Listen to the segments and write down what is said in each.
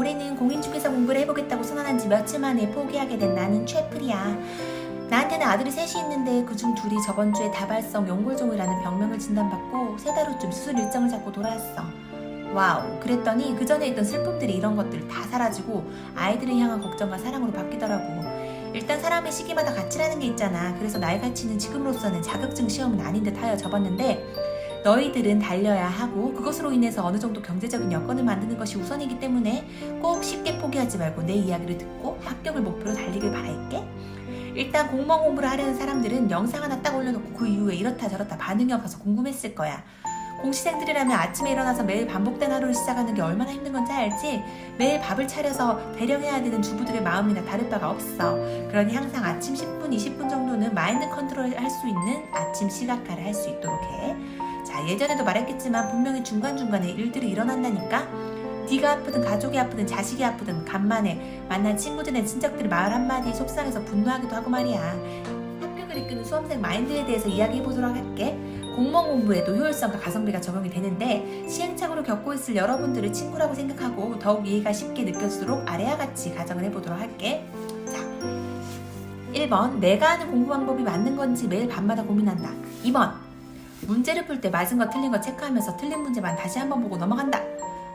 올해는 공인중개사 공부를 해보겠다고 선언한 지 며칠 만에 포기하게 된 나는 최플이야. 나한테는 아들이 셋이 있는데 그중 둘이 저번 주에 다발성 연골종이라는 병명을 진단받고 3달 후쯤 수술 일정을 잡고 돌아왔어. 와우, 그랬더니 그 전에 있던 슬픔들이 이런 것들 다 사라지고 아이들을 향한 걱정과 사랑으로 바뀌더라고. 일단 사람의 시기마다 가치라는 게 있잖아. 그래서 나의 가치는 지금으로서는 자격증 시험은 아닌 듯 하여 접었는데 너희들은 달려야 하고 그것으로 인해서 어느 정도 경제적인 여건을 만드는 것이 우선이기 때문에 꼭 쉽게 포기하지 말고 내 이야기를 듣고 합격을 목표로 달리길 바랄게. 일단 공무원 공부를 하려는 사람들은 영상 하나 딱 올려놓고 그 이후에 이렇다 저렇다 반응이 없어서 궁금했을 거야. 공시생들이라면 아침에 일어나서 매일 반복된 하루를 시작하는 게 얼마나 힘든 건지 알지? 매일 밥을 차려서 대령해야 되는 주부들의 마음이나 다를 바가 없어. 그러니 항상 아침 10분, 20분 정도는 마인드 컨트롤 할 수 있는 아침 시각화를 할 수 있도록 해. 자, 예전에도 말했겠지만 분명히 중간중간에 일들이 일어난다니까? 네가 아프든 가족이 아프든 자식이 아프든 간만에 만난 친구들의 친척들이 말 한마디에 속상해서 분노하기도 하고 말이야. 합격을 이끄는 수험생 마인드에 대해서 이야기해보도록 할게. 공무원 공부에도 효율성과 가성비가 적용이 되는데 시행착오를 겪고 있을 여러분들을 친구라고 생각하고 더욱 이해가 쉽게 느껴지도록 아래와 같이 가정을 해보도록 할게. 자, 1번 내가 하는 공부 방법이 맞는 건지 매일 밤마다 고민한다. 2번 문제를 풀 때 맞은 거 틀린 거 체크하면서 틀린 문제만 다시 한번 보고 넘어간다.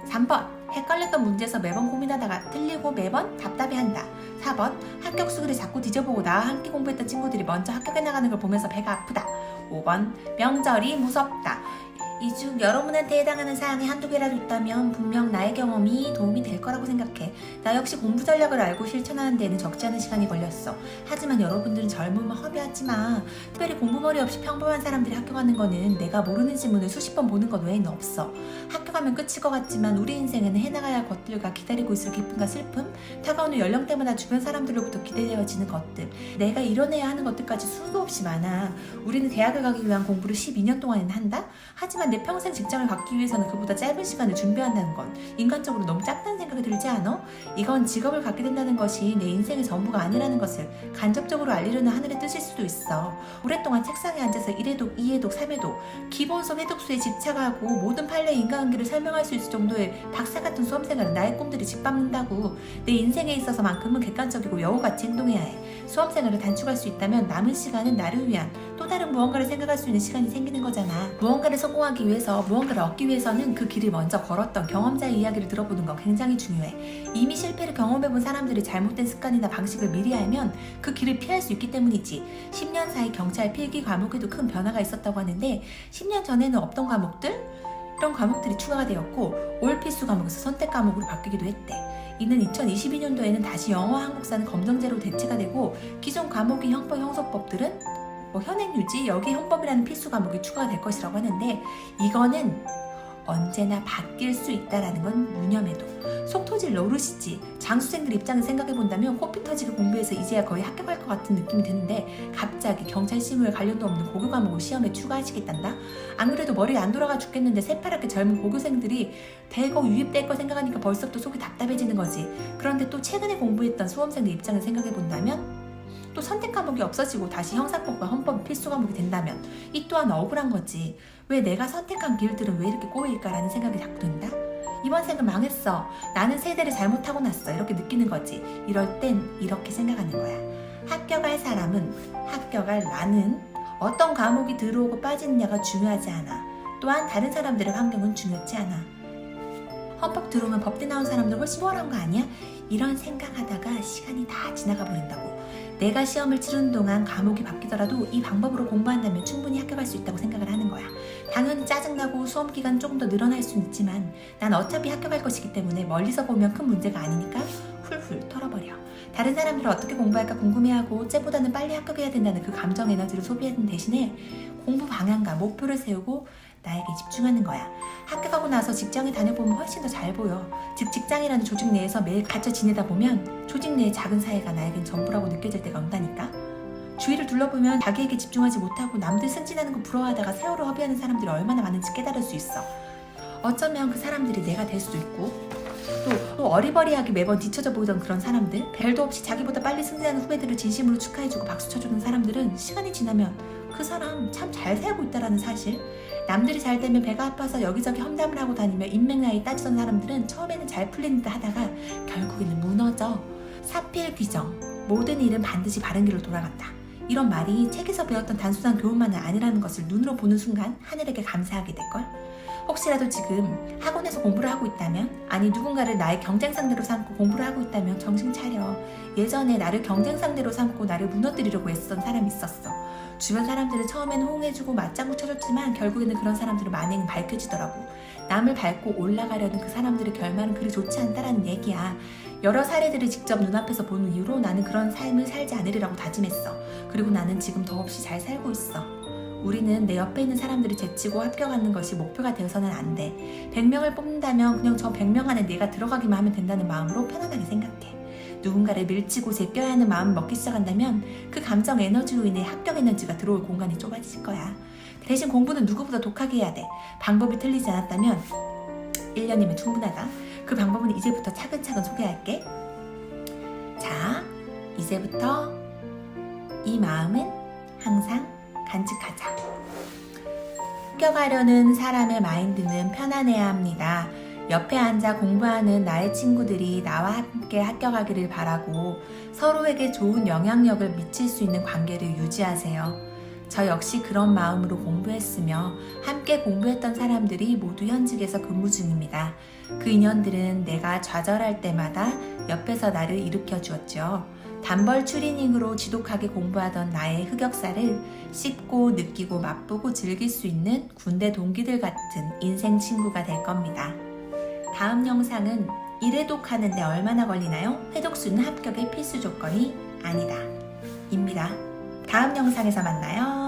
3번 헷갈렸던 문제에서 매번 고민하다가 틀리고 매번 답답해한다. 4번 합격 수기를 자꾸 뒤져보고 나와 함께 공부했던 친구들이 먼저 합격해 나가는 걸 보면서 배가 아프다. 5번 명절이 무섭다. 이 중 여러분한테 해당하는 사항이 한두 개라도 있다면 분명 나의 경험이 도움이 될 거라고 생각해. 나 역시 공부 전략을 알고 실천하는 데는 적지 않은 시간이 걸렸어. 하지만 여러분들은 젊으면 허비하지 마. 특별히 공부머리 없이 평범한 사람들이 합격하는 거는 내가 모르는 지문을 수십 번 보는 것 외에는 없어. 합격하면 끝일 것 같지만 우리 인생에는 해나가야 할 것들과 기다리고 있을 기쁨과 슬픔, 다가오는 연령대마다 주변 사람들로부터 기대되어지는 것들, 내가 이뤄내야 하는 것들까지 수도 없이 많아. 우리는 대학을 가기 위한 공부를 12년 동안은 한다? 하지만 내 평생 직장을 갖기 위해서는 그보다 짧은 시간을 준비한다는 건 인간적으로 너무 작다는 생각이 들지 않아? 이건 직업을 갖게 된다는 것이 내 인생의 전부가 아니라는 것을 간접적으로 알리려는 하늘의 뜻일 수도 있어. 오랫동안 책상에 앉아서 1회독, 2회독, 3회독 기본서 회독수에 집착하고 모든 판례의 인간관계를 설명할 수 있을 정도의 박사 같은 수험생활은 나의 꿈들이 짓밟는다고. 내 인생에 있어서만큼은 객관적이고 여우같이 행동해야 해. 수험생활을 단축할 수 있다면 남은 시간은 나를 위한 또 다른 무언가를 생각할 수 있는 시간이 생기는 거잖아. 무언가를 성공하기 위해서, 무언가를 얻기 위해서는 그 길을 먼저 걸었던 경험자의 이야기를 들어보는 건 굉장히 중요해. 이미 실패를 경험해본 사람들이 잘못된 습관이나 방식을 미리 알면 그 길을 피할 수 있기 때문이지. 10년 사이 경찰 필기 과목에도 큰 변화가 있었다고 하는데 10년 전에는 없던 과목들? 이런 과목들이 추가가 되었고 올 필수 과목에서 선택 과목으로 바뀌기도 했대. 이는 2022년도에는 다시 영어, 한국사는 검정제로 대체가 되고 기존 과목인 형법, 형소법들은 현행 유지, 여기 형법이라는 필수 과목이 추가가 될 것이라고 하는데 이거는 언제나 바뀔 수 있다는 건 유념해도. 속 터질 노릇이지. 장수생들 입장을 생각해본다면 코피 터지게 공부해서 이제야 거의 합격할 것 같은 느낌이 드는데 갑자기 경찰 실무에 관련도 없는 고교 과목을 시험에 추가하시겠단다? 안 그래도 머리가 안 돌아가 죽겠는데 새파랗게 젊은 고교생들이 대거 유입될 거 생각하니까 벌써부터 속이 답답해지는 거지. 그런데 또 최근에 공부했던 수험생들 입장을 생각해본다면 또 선택 과목이 없어지고 다시 형사법과 헌법이 필수 과목이 된다면 이 또한 억울한 거지. 왜 내가 선택한 길들은 왜 이렇게 꼬일까라는 생각이 자꾸 든다? 이번 생은 망했어. 나는 세대를 잘못 타고났어. 이렇게 느끼는 거지. 이럴 땐 이렇게 생각하는 거야. 합격할 사람은, 합격할 나는 어떤 과목이 들어오고 빠지느냐가 중요하지 않아. 또한 다른 사람들의 환경은 중요하지 않아. 헌법 들어오면 법대 나온 사람들 훨씬 수월한 거 아니야? 이런 생각하다가 시간이 다 지나가 버린다고. 내가 시험을 치르는 동안 과목이 바뀌더라도 이 방법으로 공부한다면 충분히 합격할 수 있다고 생각을 하는 거야. 당연히 짜증나고 수험 기간 조금 더 늘어날 수는 있지만 난 어차피 합격할 것이기 때문에 멀리서 보면 큰 문제가 아니니까 훌훌 털어버려. 다른 사람들은 어떻게 공부할까 궁금해하고 쟤보다는 빨리 합격해야 된다는 그 감정 에너지를 소비하는 대신에 공부 방향과 목표를 세우고 나에게 집중하는 거야. 합격하고 나서 직장에 다녀보면 훨씬 더 잘 보여. 즉 직장이라는 조직 내에서 매일 갇혀 지내다 보면 조직 내의 작은 사회가 나에겐 전부라고 느껴질 때가 온다니까. 주위를 둘러보면 자기에게 집중하지 못하고 남들 승진하는 거 부러워하다가 세월을 허비하는 사람들이 얼마나 많은지 깨달을 수 있어. 어쩌면 그 사람들이 내가 될 수도 있고 또 어리버리하게 매번 뒤처져 보이던 그런 사람들, 별도 없이 자기보다 빨리 승진하는 후배들을 진심으로 축하해주고 박수 쳐주는 사람들은 시간이 지나면 그 사람 참 잘 살고 있다라는 사실, 남들이 잘 되면 배가 아파서 여기저기 험담을 하고 다니며 인맥 나이 따지던 사람들은 처음에는 잘 풀린 듯 하다가 결국에는 무너져. 사필귀정, 모든 일은 반드시 바른 길로 돌아간다. 이런 말이 책에서 배웠던 단순한 교훈만은 아니라는 것을 눈으로 보는 순간 하늘에게 감사하게 될걸? 혹시라도 지금 학원에서 공부를 하고 있다면, 아니 누군가를 나의 경쟁 상대로 삼고 공부를 하고 있다면 정신 차려. 예전에 나를 경쟁 상대로 삼고 나를 무너뜨리려고 애쓰던 사람이 있었어. 주변 사람들은 처음에는 호응해주고 맞장구 쳐줬지만 결국에는 그런 사람들의 만행은 밝혀지더라고. 남을 밟고 올라가려는 그 사람들의 결말은 그리 좋지 않다라는 얘기야. 여러 사례들을 직접 눈앞에서 본 이후로 나는 그런 삶을 살지 않으리라고 다짐했어. 그리고 나는 지금 더없이 잘 살고 있어. 우리는 내 옆에 있는 사람들을 제치고 합격하는 것이 목표가 되어서는 안 돼. 100명을 뽑는다면 그냥 저 100명 안에 내가 들어가기만 하면 된다는 마음으로 편안하게 생각해. 누군가를 밀치고 제껴야 하는 마음을 먹기 시작한다면 그 감정 에너지로 인해 합격 에너지가 들어올 공간이 좁아질 거야. 대신 공부는 누구보다 독하게 해야 돼. 방법이 틀리지 않았다면 1년이면 충분하다. 그 방법은 이제부터 차근차근 소개할게. 자, 이제부터 이 마음은 항상 간직하자. 합격하려는 사람의 마인드는 편안해야 합니다. 옆에 앉아 공부하는 나의 친구들이 나와 함께 합격하기를 바라고 서로에게 좋은 영향력을 미칠 수 있는 관계를 유지하세요. 저 역시 그런 마음으로 공부했으며 함께 공부했던 사람들이 모두 현직에서 근무 중입니다. 그 인연들은 내가 좌절할 때마다 옆에서 나를 일으켜 주었죠. 단벌 추리닝으로 지독하게 공부하던 나의 흑역사를 씹고 느끼고 맛보고 즐길 수 있는 군대 동기들 같은 인생 친구가 될 겁니다. 다음 영상은 일회독 하는데 얼마나 걸리나요? 회독수는 합격의 필수 조건이 아니다. 입니다. 다음 영상에서 만나요.